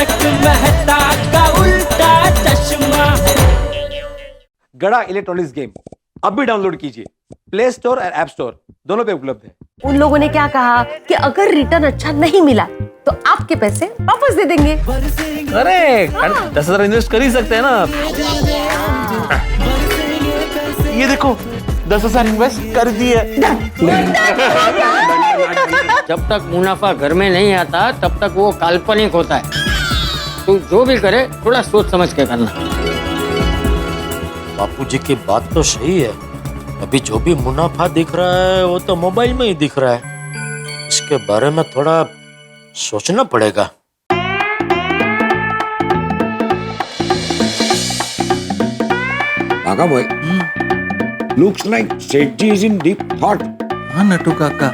तारक मेहता का उल्टा चश्मा। गड़ा इलेक्ट्रॉनिक्स गेम अब भी डाउनलोड कीजिए, प्ले स्टोर और ऐप स्टोर दोनों पे उपलब्ध है। उन लोगों ने क्या कहा कि अगर रिटर्न अच्छा नहीं मिला तो आपके पैसे वापस दे देंगे। अरे 10,000 इन्वेस्ट कर ही सकते हैं ना। ये देखो 10,000 इन्वेस्ट कर दिए। जब तक मुनाफा घर में नहीं आता तब तक वो काल्पनिक होता है। तू जो भी करे थोड़ा सोच समझ के करना। बापूजी की बात तो सही है। अभी जो भी मुनाफा दिख रहा है वो तो मोबाइल में ही दिख रहा है। इसके बारे में थोड़ा सोचना पड़ेगा। Baka boy, looks like Sethi is in deep thought. हाँ नटू काका,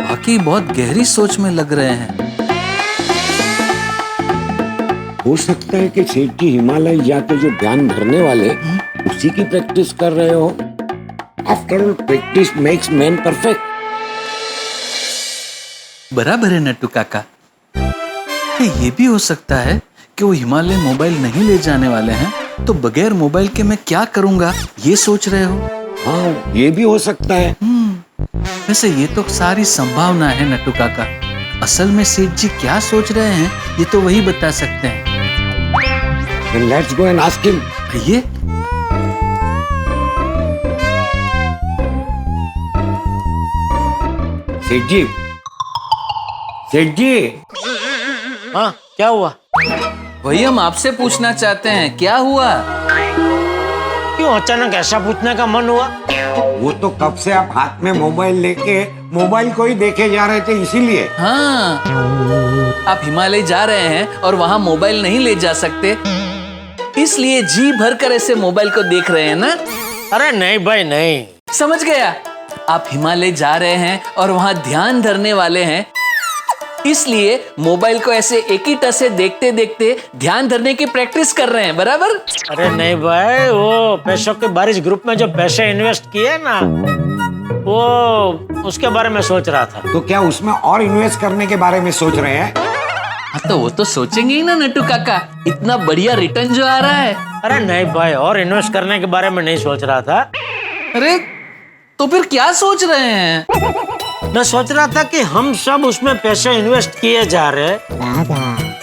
बाकी बहुत गहरी सोच में लग रहे हैं। हो सकता है कि सेठ जी हिमालय जाके जो ध्यान धरने वाले उसी की प्रैक्टिस कर रहे हो। After all practice makes man perfect. बराबर है नट्टू काका। ये भी हो सकता है कि वो हिमालय मोबाइल नहीं ले जाने वाले हैं, तो बगैर मोबाइल के मैं क्या करूंगा ये सोच रहे हो। हाँ, ये भी हो सकता है। वैसे ये तो सारी संभावना है नट्टू काका। असल में सेठ जी क्या सोच रहे हैं ये तो वही बता सकते हैं। Then let's go and ask him. ये सेठ जी, सेठ जी। हाँ, क्या हुआ? वही हम आपसे पूछना चाहते हैं, क्या हुआ? क्यों अचानक ऐसा पूछने का मन हुआ? वो तो कब से आप हाथ में मोबाइल लेके मोबाइल को ही देखे जा रहे थे, इसीलिए। हाँ, आप हिमालय जा रहे हैं और वहाँ मोबाइल नहीं ले जा सकते, इसलिए जी भर कर ऐसे मोबाइल को देख रहे हैं ना? अरे नहीं भाई नहीं। समझ गया। आप हिमालय जा रहे हैं और वहाँ ध्यान धरने वाले हैं, इसलिए मोबाइल को ऐसे एक ही टस से देखते देखते ध्यान धरने की प्रैक्टिस कर रहे हैं, बराबर? अरे नहीं भाई, वो पैसों के बारिश ग्रुप में जो पैसे इन्वेस्ट किए ना, वो उसके बारे में सोच रहा था। तो क्या उसमें और इन्वेस्ट करने के बारे में सोच रहे हैं? हाँ तो वो तो सोचेंगे ही ना नट्टू काका, इतना बढ़िया रिटर्न जो आ रहा है। अरे नहीं भाई, और इन्वेस्ट करने के बारे में नहीं सोच रहा था। अरे तो फिर क्या सोच रहे हैं? मैं सोच रहा था कि हम सब उसमें पैसे इन्वेस्ट किए जा रहे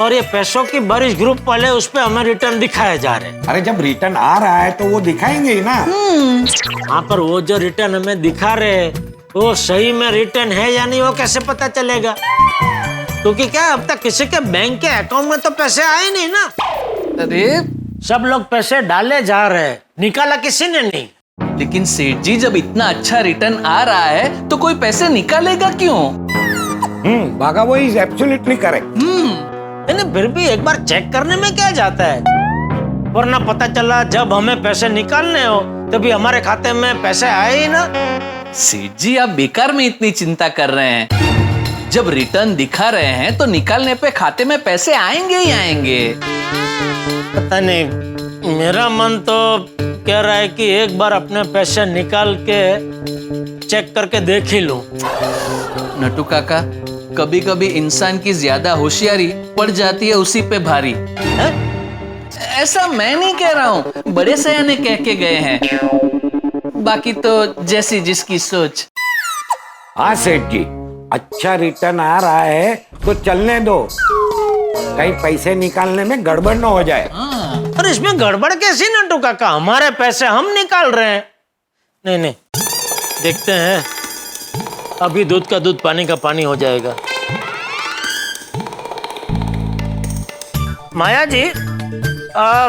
और ये पैसों की बारिश ग्रुप वाले उस पे हमें रिटर्न दिखाए जा रहे। अरे जब रिटर्न आ रहा है तो वो दिखाएंगे ही ना। हाँ, पर वो जो रिटर्न हमें दिखा रहे वो सही में रिटर्न है या नहीं, वो कैसे पता चलेगा? क्योंकि क्या अब तक किसी के बैंक के अकाउंट में तो पैसे आए नहीं ना। अरे सब लोग पैसे डाले जा रहे, निकाला किसी ने नहीं। लेकिन सेठ जी, जब इतना अच्छा रिटर्न आ रहा है तो कोई पैसे निकालेगा क्यों? बागा वो इज एब्सोल्युटली करेक्ट। फिर भी एक बार चेक करने में क्या जाता है? वरना पता चला जब हमें पैसे निकालने हो तभी हमारे खाते में पैसे आए ही ना। सेठ जी, आप बेकार में इतनी चिंता कर रहे हैं। जब रिटर्न दिखा रहे हैं तो निकालने पे खाते में पैसे आएंगे ही आएंगे। पता नहीं, मेरा मन तो कह रहा है कि एक बार अपने पैसे निकाल के चेक करके देख ही लूं। नट्टू काका, कभी कभी इंसान की ज्यादा होशियारी पड़ जाती है उसी पे भारी। है? ऐसा मैं नहीं कह रहा हूँ, बड़े सयाने कह के गए हैं। बाकी तो जैसी जिसकी सोच। हाँ सेठ जी, अच्छा रिटर्न आ रहा है तो चलने दो, कहीं पैसे निकालने में गड़बड़ न हो जाए। और इसमें गड़बड़ कैसी नट्टू काका? हमारे पैसे हम निकाल रहे हैं। नहीं नहीं, देखते हैं, अभी दूध का दूध पानी का पानी हो जाएगा। माया जी,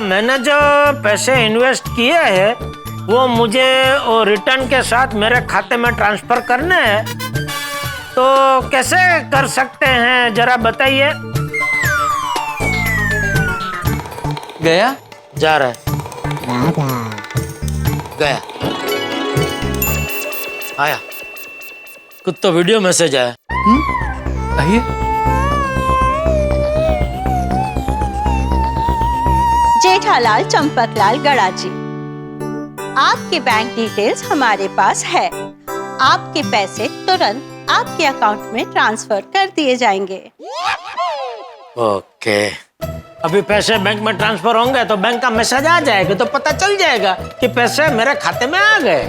मैंने जो पैसे इन्वेस्ट किए हैं वो मुझे वो रिटर्न के साथ मेरे खाते में ट्रांसफर करने हैं, तो कैसे कर सकते हैं जरा बताइए। गया? जा रहा है। गया, आया। कुछ तो वीडियो मैसेज आया। आइए। जेठालाल चंपकलाल गड़ाजी, आपके बैंक डिटेल्स हमारे पास है। आपके पैसे तुरंत आपके अकाउंट में ट्रांसफर कर दिए जाएंगे। ओके, अभी पैसे बैंक में ट्रांसफर होंगे तो बैंक का मैसेज आ जाएगा, तो पता चल जाएगा कि पैसे मेरे खाते में आ गए।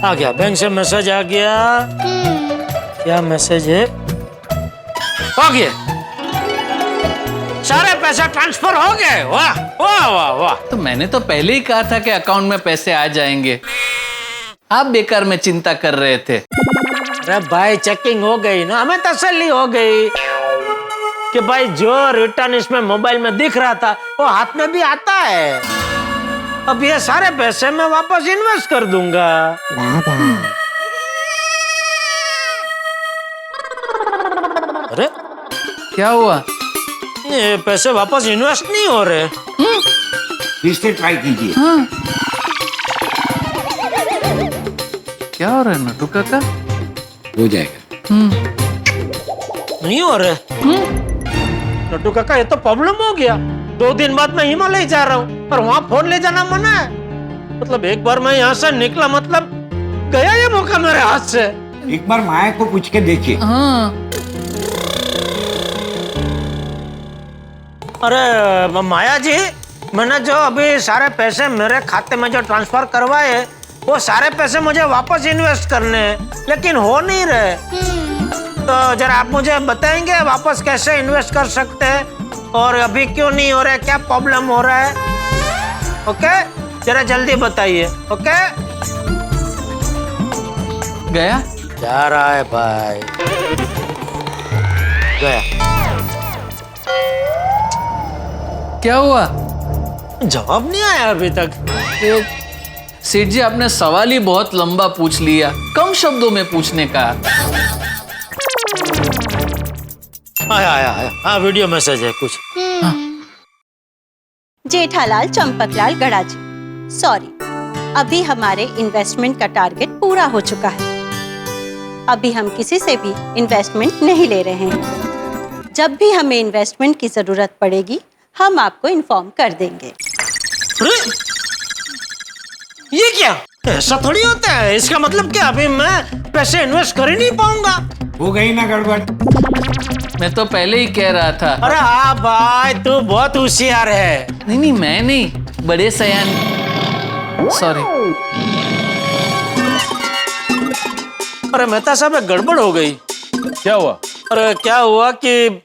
आ गया, बैंक से मैसेज आ गया। क्या मैसेज है? आ गया, सारे पैसे ट्रांसफर हो गए। वाह वाह वाह वाह। तो मैंने तो पहले ही कहा था कि अकाउंट में पैसे आ जाएंगे। आप बेकार में चिंता कर रहे थे। अरे भाई चेकिंग हो गई ना, हमें तसल्ली हो गई कि भाई जो रिटर्न इसमें मोबाइल में दिख रहा था वो हाथ में भी आता है। अब ये सारे पैसे मैं वापस इन्वेस्ट कर दूंगा। अरे क्या हुआ? ये पैसे वापस इन्वेस्ट नहीं हो रहे। फिर से ट्राई कीजिए। क्या हो रहा है नटू काका? हो जाएगा। नहीं हो रहे। नट्टू काका ये तो प्रॉब्लम हो गया। 2 दिन बाद मैं हिमालय जा रहा हूँ और वहाँ फोन ले जाना मना है। मतलब एक बार मैं यहाँ से निकला, मतलब गया ये मौका मेरे हाथ से। एक बार माया को पूछ के देखिए। हाँ। अरे माया जी, मैंने जो अभी सारे पैसे मेरे खाते में जो ट्रांसफर करवाए वो सारे पैसे मुझे वापस इन्वेस्ट करने हैं, लेकिन हो नहीं रहे। तो जरा आप मुझे बताएंगे वापस कैसे इन्वेस्ट कर सकते हैं और अभी क्यों नहीं हो रहा है, क्या प्रॉब्लम हो रहा है? ओके, जरा जल्दी बताइए। ओके, गया? जा रहा है भाई, गया। क्या हुआ? जवाब नहीं आया अभी तक। सेठ जी, आपने सवाल ही बहुत लंबा पूछ लिया, कम शब्दों में पूछने का। आया। हाँ, वीडियो मैसेज है कुछ। जेठालाल चंपकलाल गड़ा जी, सॉरी, अभी हमारे इन्वेस्टमेंट का टारगेट पूरा हो चुका है। अभी हम किसी से भी इन्वेस्टमेंट नहीं ले रहे हैं। जब भी हमें इन्वेस्टमेंट की जरूरत पड़ेगी हम आपको इन्फॉर्म कर देंगे। ये क्या? ऐसा थोड़ी होता है। इसका मतलब क्या अभी मैं पैसे इन्वेस्ट कर ही नहीं पाऊंगा? हो गई ना गड़बड़। मैं तो पहले ही कह रहा था। अरे हाँ भाई, तू बहुत होशियार है। नहीं, मैं नहीं, बड़े सयान। सॉरी। अरे मेहता साहब, गड़बड़ हो गई। क्या हुआ? अरे क्या हुआ कि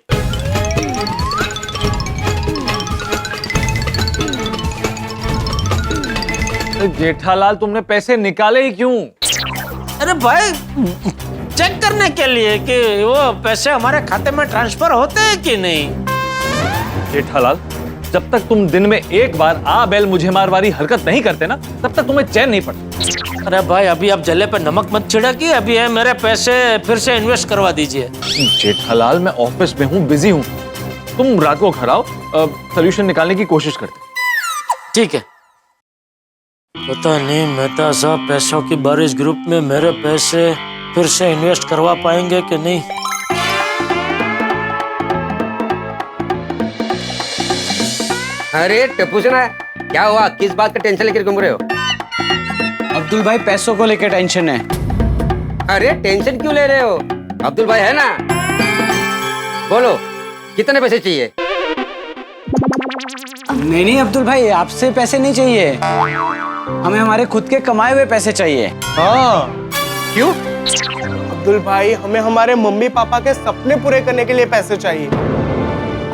जेठालाल, तुमने पैसे निकाले ही क्यों? अरे भाई, चेक करने के लिए कि वो पैसे हमारे खाते में ट्रांसफर होते हैं कि नहीं। जेठालाल, जब तक तुम दिन में एक बार आ बैल मुझे मार वाली हरकत नहीं करते ना, तब तक तुम्हें चैन नहीं पड़ता। अरे भाई, अभी आप जले पे नमक मत छिड़किए। अभी है मेरे पैसे फिर से इन्वेस्ट करवा दीजिए। जेठालाल, मैं ऑफिस में हूँ, बिजी हूँ। तुम रात को घर आओ, सोल्यूशन निकालने की कोशिश करते। ठीक है। पता नहीं मेहता साहब पैसों की बारिश ग्रुप में मेरे पैसे फिर से इन्वेस्ट करवा पाएंगे कि नहीं। अरे टप्पू सुना है? क्या हुआ? किस बात का टेंशन लेकर घूम रहे हो? अब्दुल भाई, पैसों को लेकर टेंशन है। अरे टेंशन क्यों ले रहे हो? अब्दुल भाई है ना, बोलो कितने पैसे चाहिए? नहीं अब्दुल भाई, आपसे पैसे नहीं चाहिए, हमें हमारे खुद के कमाए हुए पैसे चाहिए। हाँ। क्यों? अब्दुल भाई, हमें हमारे मम्मी पापा के सपने पूरे करने के लिए पैसे चाहिए।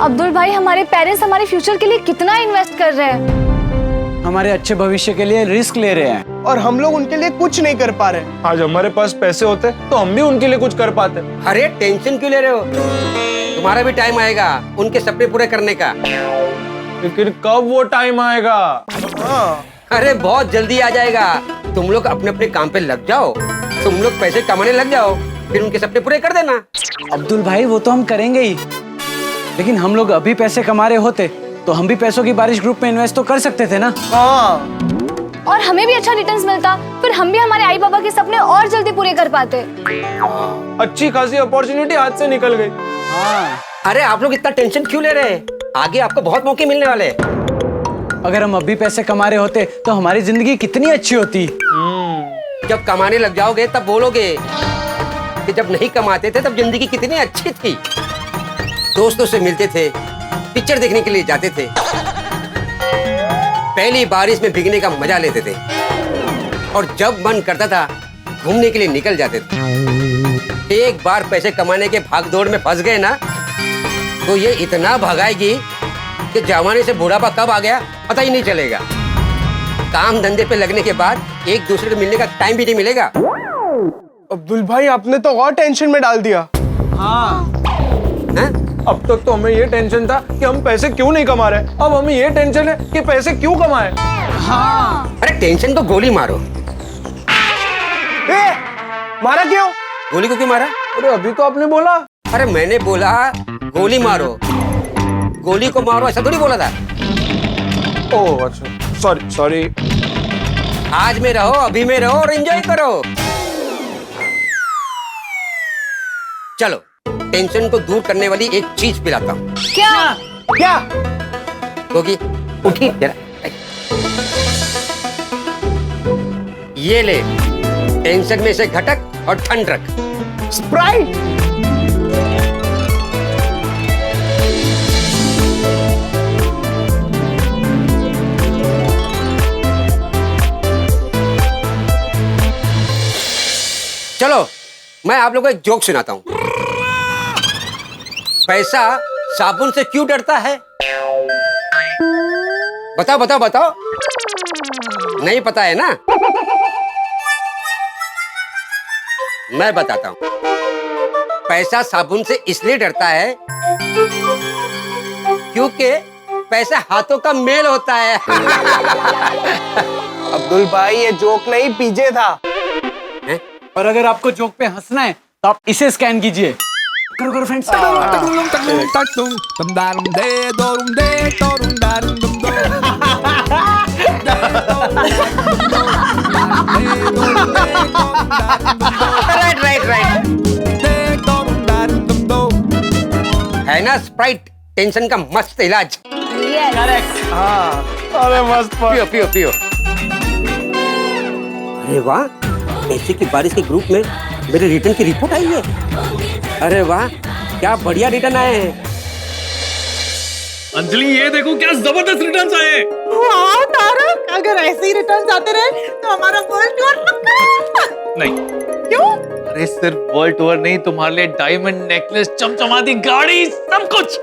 अब्दुल भाई, हमारे पेरेंट्स हमारे फ्यूचर के लिए कितना इन्वेस्ट कर रहे हैं। हमारे अच्छे भविष्य के लिए रिस्क ले रहे हैं और हम लोग उनके लिए कुछ नहीं कर पा रहे। आज हमारे पास पैसे होते तो हम भी उनके लिए कुछ कर पाते। अरे टेंशन क्यों ले रहे हो? तुम्हारा भी टाइम आएगा उनके सपने पूरे करने का। लेकिन कब वो टाइम आएगा? अरे बहुत जल्दी आ जाएगा। तुम लोग अपने अपने काम पे लग जाओ, तुम लोग पैसे कमाने लग जाओ, फिर उनके सपने पूरे कर देना। अब्दुल भाई, वो तो हम करेंगे ही, लेकिन हम लोग अभी पैसे कमा रहे होते तो हम भी पैसों की बारिश ग्रुप में इन्वेस्ट तो कर सकते थे ना। हाँ। और हमें भी अच्छा रिटर्न्स मिलता, फिर हम भी हमारे आई बाबा के सपने और जल्दी पूरे कर पाते। अच्छी खासी अपॉर्चुनिटी हाथ से निकल गई। हाँ। अरे आप लोग इतना टेंशन क्यों ले रहे हैं? आगे आपको बहुत मौके मिलने वाले। अगर हम अभी पैसे कमा रहे होते तो हमारी जिंदगी कितनी अच्छी होती। जब कमाने लग जाओगे तब बोलोगे कि जब नहीं कमाते थे तब जिंदगी कितनी अच्छी थी। दोस्तों से मिलते थे, पिक्चर देखने के लिए जाते थे, पहली बारिश में भीगने का मजा लेते थे और जब मन करता था घूमने के लिए निकल जाते थे। एक बार पैसे कमाने के भागदौड़ में फंस गए ना तो ये इतना भगाएगी कि जवानी से बुढ़ापा कब आ गया पता ही नहीं चलेगा। काम धंधे पे लगने के बाद एक दूसरे को मिलने का टाइम भी नहीं मिलेगा। अब्दुल भाई आपने तो और टेंशन में डाल दिया। हाँ हैं? अब तक तो हमें ये टेंशन था कि हम पैसे क्यों नहीं कमा रहे, अब हमें ये टेंशन है कि पैसे क्यों कमाए। हाँ। अरे टेंशन को गोली मारो। मारा क्यों? गोली को क्यों मारा? अरे अभी तो आपने बोला। अरे मैंने बोला गोली मारो, गोली को मारो ऐसा थोड़ी बोला था। ओह अच्छा, सॉरी सॉरी। आज में रहो, अभी में रहो और एंजॉय करो। चलो टेंशन को दूर करने वाली एक चीज पिलाता हूँ। क्या? क्या? क्योंकि उठी जरा, ये ले टेंशन में से घटक और ठंड रख। स्प्राइट। चलो मैं आप लोगों को एक जोक सुनाता हूँ। पैसा साबुन से क्यों डरता है? बताओ बताओ बताओ। नहीं पता है ना? मैं बताता हूँ। पैसा साबुन से इसलिए डरता है क्योंकि पैसा हाथों का मेल होता है। अब्दुल भाई ये जोक नहीं पीजे था। और अगर आपको जोक पे हंसना है तो आप इसे स्कैन कीजिए। करो करो फ्रेंड्स। Right right right. है ना स्प्राइट टेंशन का मस्त इलाज। करेक्ट। हाँ अरे मस्त। पियो पियो पियो। अरे वाह, पैसे की बारिश के ग्रुप में मेरे रिटर्न की रिपोर्ट आई है। अरे वाह क्या बढ़िया रिटर्न आए हैं। अंजलि ये देखो क्या जबरदस्त रिटर्न्स आए हैं। वाह तारक, अगर ऐसे ही रिटर्न्स आते रहे तो हमारा वर्ल्ड टूर पक्का। नहीं। क्यों? अरे सिर्फ वर्ल्ड टूर नहीं, तुम्हारे लिए डायमंड नेकलेस, चमचमाती गाड़ी, सब कुछ।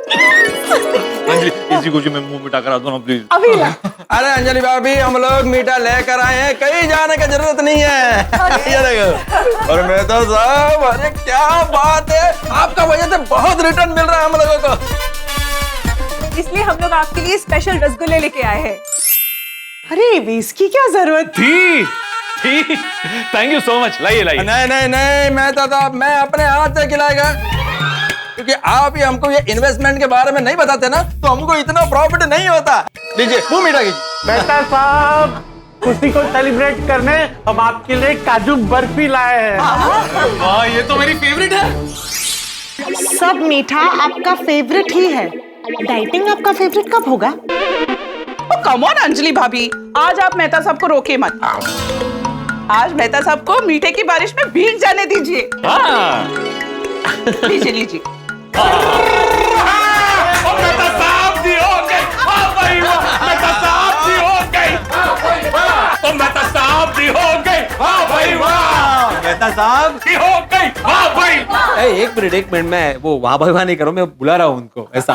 अंजलि इसी को मैं मुंह मिटा करा दो ना प्लीज। अभी ला। अरे अंजलि भाभी हम लोग मीठा लेकर आए हैं, कहीं जाने की जरूरत नहीं है। ये देखो। और मैं तो साहब, अरे क्या बात है, आपका वजह से बहुत रिटर्न मिल रहा है हम लोगों को। इसलिए हम लोग आपके लिए स्पेशल रसगुल्ले लेके आए हैं। अरे इसकी क्या जरूरत थी? Thank you so much. लाइए लाइए। नहीं नहीं नहीं, मैं अपने हाथ से खिलाएगा, क्योंकि आप ही हमको ये इन्वेस्टमेंट के बारे में नहीं बताते ना तो हमको इतना प्रॉफिट नहीं होता। लीजिए मुंह मीठा कीजिए। मेहता साहब, खुशी को सेलिब्रेट करने हम आपके लिए काजू बर्फी लाए हैं। वाह ये तो मेरी फेवरेट है। सब मीठा आपका फेवरेट ही है, डाइटिंग आपका फेवरेट कब होगा? कम ऑन अंजलि भाभी, आज आप मेहता साहब को रोके मत। आज मेहता साहब को मीठे की बारिश में भीग जाने दीजिए। लीजिए लीजिए। मेहता साहब जी हो गए। मेहता साहब जी हो गए। मेहता साहब जी हो गए। वाह भाई वाह। मेहता साहब जी हो गए। वाह भाई। एक मिनट मैं वो वाह भाई वाह नहीं करूँ, मैं बुला रहा हूँ उनको ऐसा।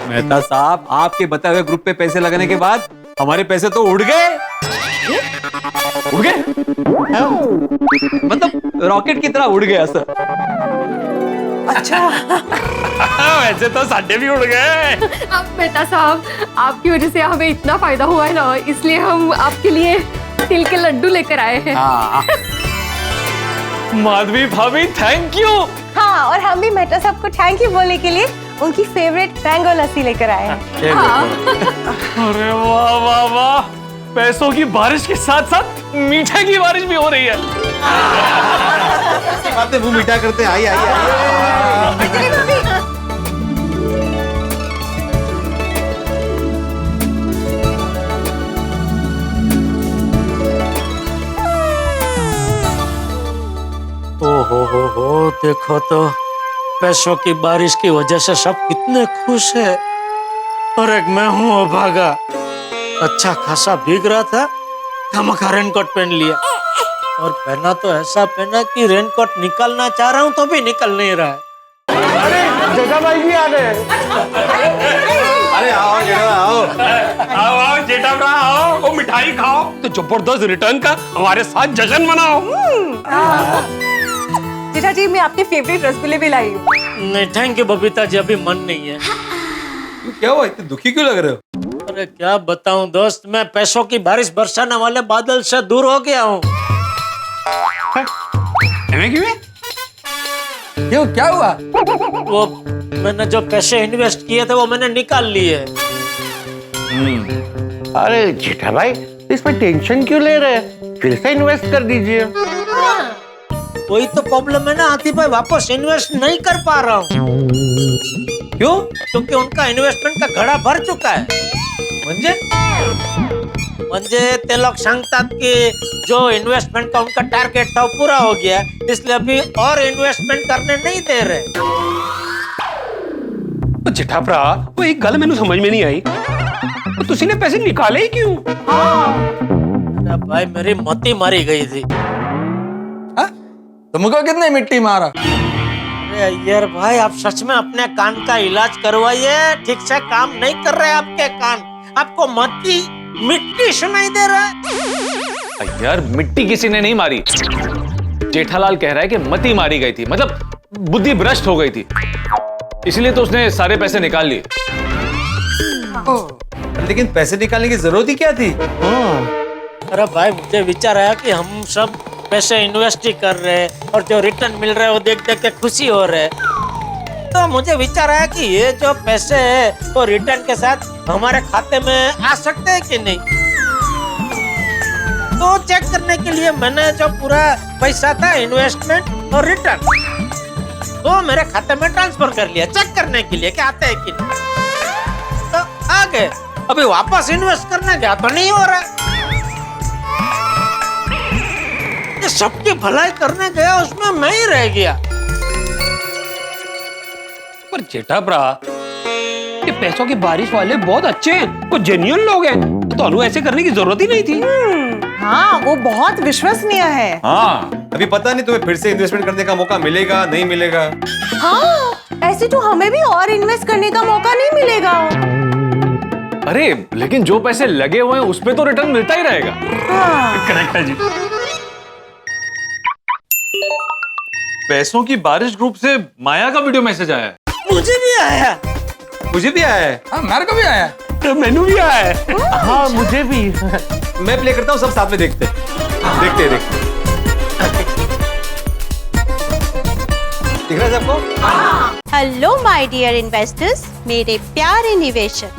मेहता साहब आपके बताए हुए ग्रुप पे पैसे लगाने के बाद हमारे पैसे तो उड़ गए। उड़ गए मतलब रॉकेट की तरह उड़ गया सर। अच्छा वैसे तो साढ़े भी उड़ गए। अब मेहता साहब आपकी वजह से हमें इतना फायदा हुआ है ना, इसलिए हम आपके लिए तिल के लड्डू लेकर आए हैं। माधवी भाभी थैंक यू। हाँ, और हम भी मेहता साहब को थैंक यू बोलने के लिए उनकी फेवरेट मैंगो लस्सी लेकर आए हैं। हाँ। अरे वाह वाह वाह, पैसों की बारिश के साथ साथ मीठे की बारिश भी हो रही है। बातें मुंह मीठा करते। आई आई आई। हो, देखो तो पैसों की बारिश की वजह से सब कितने खुश है और एक मैं हूँ अभागा। अच्छा खासा भीग रहा था, खामखा रेनकोट पहन लिया और पहना तो ऐसा पहना कि रेनकोट निकालना चाह रहा हूँ तो भी निकल नहीं रहा है। अरे जेठा भाई भी आ गए। अरे आओ जेठा आओ आओ जेठा भरा आओ, वो मिठाई खाओ तो जबरदस्त रिटर्न का हमारे साथ जश्न मनाओ। जेठा जी मैं आपके फेवरेट रसगुल्ले भी लाई हूँ। नहीं थैंक यू बबीता जी, अभी मन नहीं है। क्या हुआ, इतने दुखी क्यों लग रहे हो? अरे क्या बताऊं दोस्त, मैं पैसों की बारिश बरसाने वाले बादल से दूर हो गया हूँ। क्यों, क्या हुआ? वो मैंने जो पैसे इन्वेस्ट किए थे वो मैंने निकाल लिए। अरे जेठा भाई इसमें टेंशन क्यों ले रहे हैं, फिर से इन्वेस्ट कर दीजिए। वही तो प्रॉब्लम है ना आतिफ भाई, वापस इन्वेस्ट नहीं कर पा रहा हूँ। क्यों? क्योंकि उनका इन्वेस्टमेंट का घड़ा भर चुका है। म्हणजे ते लोग सांगतात की जो इन्वेस्टमेंट का उनका टारगेट था वो पूरा हो गया, इसलिए अभी और इन्वेस्टमेंट करने नहीं दे रहे। जेठा भरा वो एक गल मैंने समझ में नहीं आई, तो तुसी ने पैसे निकाले ही क्यों? अरे भाई मेरी मती मारी गई थी। तुमको कितने मिट्टी मारा? अरे यार भाई आप सच में अपने कान का इलाज करवाइए, ठीक से काम नहीं कर रहे आपके कान। आपको मती मिट्टी सुनाई दे रहा है। यार मिट्टी किसी ने नहीं मारी, जेठालाल कह रहा है कि मती मारी गई थी, मतलब बुद्धि भ्रष्ट हो गई थी, इसलिए तो उसने सारे पैसे निकाल लिए। लेकिन पैसे निकालने की जरूरत ही क्या थी? अरे भाई मुझे विचार आया कि हम सब पैसे इन्वेस्ट ही कर रहे हैं और जो रिटर्न मिल रहा है वो देख देख के खुशी हो रहे है। तो मुझे विचार आया कि ये जो पैसे है वो रिटर्न के साथ हमारे खाते में आ सकते हैं कि नहीं। तो चेक करने के लिए मैंने जो पूरा पैसा था इन्वेस्टमेंट और रिटर्न वो मेरे खाते में ट्रांसफर कर लिया, चेक करने के लिए कि आते हैं कि नहीं। तो आ गए, अभी वापस इन्वेस्ट करने गया तो नहीं हो रहा। सबकी भलाई करने गया उसमें मैं ही रह गया। पर जेठा भरा ये पैसों की बारिश वाले बहुत अच्छे हैं, वो जेन्युइन लोग हैं, तो ऐसे करने की जरूरत ही नहीं थी। हाँ वो बहुत विश्वसनीय है। हाँ अभी पता नहीं तुम्हें फिर से इन्वेस्टमेंट करने का मौका मिलेगा नहीं मिलेगा। हाँ ऐसे तो हमें भी और इन्वेस्ट करने का मौका नहीं मिलेगा। अरे लेकिन जो पैसे लगे हुए हैं उस पे तो रिटर्न मिलता ही रहेगा। हाँ। करेक्ट है जी। पैसों की बारिश ग्रुप से माया का वीडियो मैसेज आया है। मुझे भी आया। मुझे भी आया है। हाँ मेरे को भी आया है। मैनू भी आया है। हाँ मुझे भी। मैं प्ले करता हूँ, सब साथ में देखते देखते दिख रहा है सबको? हेलो माय डियर इन्वेस्टर्स, मेरे प्यारे निवेशक,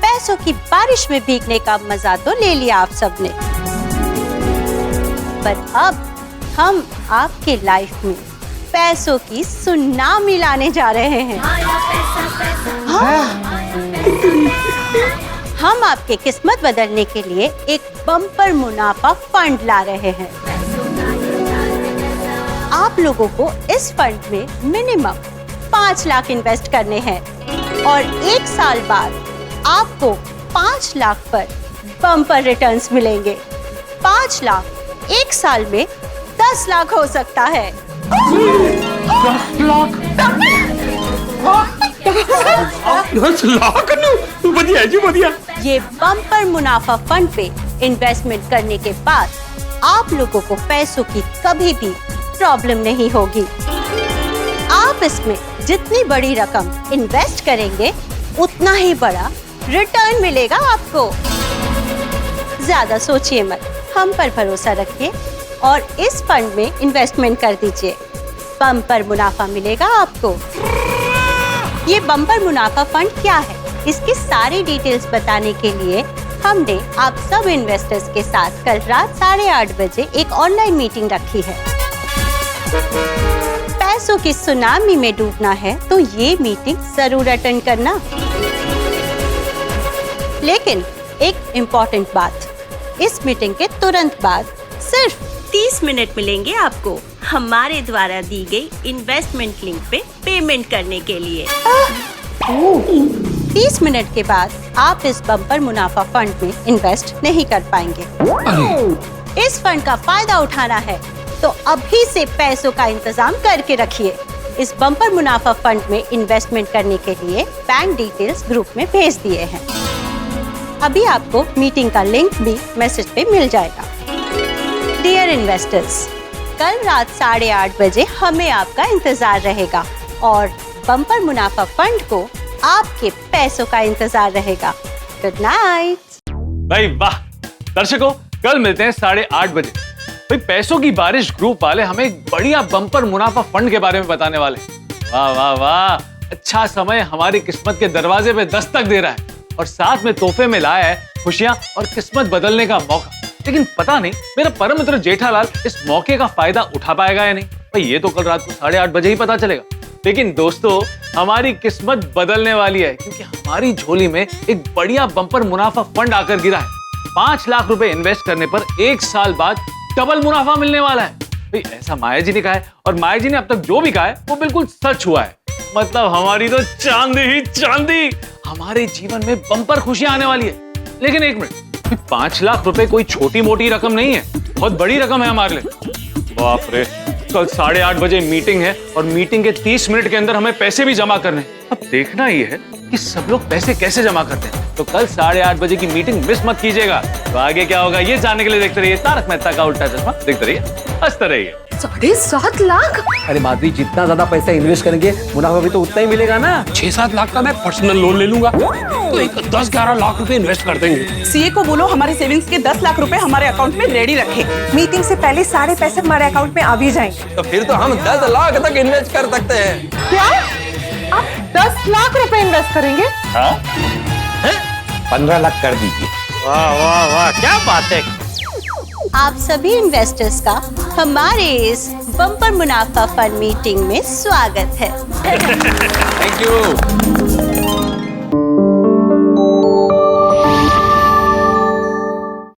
पैसों की बारिश में भीगने का मजा तो ले लिया आप सबने, पर अब हम आपके लाइफ में पैसों की सुनामी लाने जा रहे हैं। हम आपके किस्मत बदलने के लिए एक बम्पर मुनाफा फंड ला रहे हैं। आप लोगों को इस फंड में मिनिमम 5 लाख इन्वेस्ट करने हैं और 1 साल बाद आपको 5 लाख पर बम्पर रिटर्न्स मिलेंगे। 5 लाख 1 साल में 10 लाख हो सकता है। 10 लाख बढ़िया जी बढ़िया। ये बम्पर मुनाफा फंड पे इन्वेस्टमेंट करने के बाद आप लोगों को पैसों की कभी भी प्रॉब्लम नहीं होगी। आप इसमें जितनी बड़ी रकम इन्वेस्ट करेंगे उतना ही बड़ा रिटर्न मिलेगा आपको। ज्यादा सोचिए मत, हम पर भरोसा रखिए और इस फंड में इन्वेस्टमेंट कर दीजिए। बम्पर मुनाफा मिलेगा आपको। ये बम्पर मुनाफा फंड क्या है, इसकी सारी डिटेल्स बताने के लिए हमने आप सब इन्वेस्टर्स के साथ कल रात 8:30 बजे एक ऑनलाइन मीटिंग रखी है। पैसों की सुनामी में डूबना है तो ये मीटिंग जरूर अटेंड करना। लेकिन एक इम्पोर्टेंट बात, इस मीटिंग के तुरंत बाद सिर्फ 30 मिनट मिलेंगे आपको हमारे द्वारा दी गई इन्वेस्टमेंट लिंक पे पेमेंट करने के लिए। 30 मिनट के बाद आप इस बम्पर मुनाफा फंड में इन्वेस्ट नहीं कर पाएंगे। इस फंड का फायदा उठाना है तो अभी से पैसों का इंतजाम करके रखिए। इस बम्पर मुनाफा फंड में इन्वेस्टमेंट करने के लिए बैंक डिटेल्स ग्रुप में भेज दिए हैं। अभी आपको मीटिंग का लिंक भी मैसेज पे मिल जाएगा। डियर इन्वेस्टर्स, कल रात 8:30 बजे हमें आपका इंतजार रहेगा और बम्पर मुनाफा फंड को आपके पैसों का इंतजार रहेगा। Good night. भाई वाह दर्शकों, कल मिलते हैं 8:30 बजे। भाई पैसों की बारिश ग्रुप वाले हमें एक बढ़िया बम्पर मुनाफा फंड के बारे में बताने वाले। वाह वाह वाह, अच्छा समय हमारी किस्मत के दरवाजे पे दस्तक दे रहा है और साथ में तोहफे में लाया है खुशियां और किस्मत बदलने का मौका। लेकिन पता नहीं मेरा परम मित्र जेठालाल इस मौके का फायदा उठा पाएगा या नहीं। भाई ये तो कल रात को 8:30 बजे ही पता चलेगा। लेकिन दोस्तों, हमारी किस्मत बदलने वाली है क्योंकि हमारी झोली में एक बढ़िया बम्पर मुनाफा फंड आकर गिरा है। 5 लाख रुपए इन्वेस्ट करने पर 1 साल बाद डबल मुनाफा मिलने वाला है। भाई ऐसा माया जी ने कहा है और माया जी ने अब तक जो भी कहा है वो बिल्कुल सच हुआ है। मतलब हमारी तो चांदी ही चांदी, हमारे जीवन में बम्पर खुशियां आने वाली है। लेकिन एक मिनट, 5 लाख रुपए कोई छोटी मोटी रकम नहीं है, बहुत बड़ी रकम है हमारे लिए। बाप रे, कल 8:30 बजे मीटिंग है और मीटिंग के 30 मिनट के अंदर हमें पैसे भी जमा करने हैं। अब देखना ये है कि सब लोग पैसे कैसे जमा करते हैं। तो कल 8:30 बजे की मीटिंग मिस मत कीजिएगा। तो आगे क्या होगा ये जानने के लिए देखते रहिए तारक मेहता का उल्टा चश्मा। देखते रहिए, हंसते रहिए। 7.5 लाख? अरे माधुरी, जितना ज्यादा पैसा इन्वेस्ट करेंगे मुनाफा भी तो उतना ही मिलेगा ना। 6-7 लाख का मैं पर्सनल लोन ले लूंगा तो एक 10-11 लाख रुपए इन्वेस्ट कर देंगे। सीए को बोलो हमारे सेविंग्स के 10 लाख रुपए हमारे अकाउंट में रेडी रखे। मीटिंग से पहले सारे पैसे हमारे अकाउंट में आ भी जाएंगे। तो फिर तो हम 10 लाख तक इन्वेस्ट कर सकते हैं। क्या आप 10 लाख रुपए इन्वेस्ट करेंगे? 15 लाख कर दीजिए। वाह वाह वाह, क्या बात है। आप सभी इन्वेस्टर्स का हमारे इस बम्पर मुनाफा फंड मीटिंग में स्वागत है। Thank you.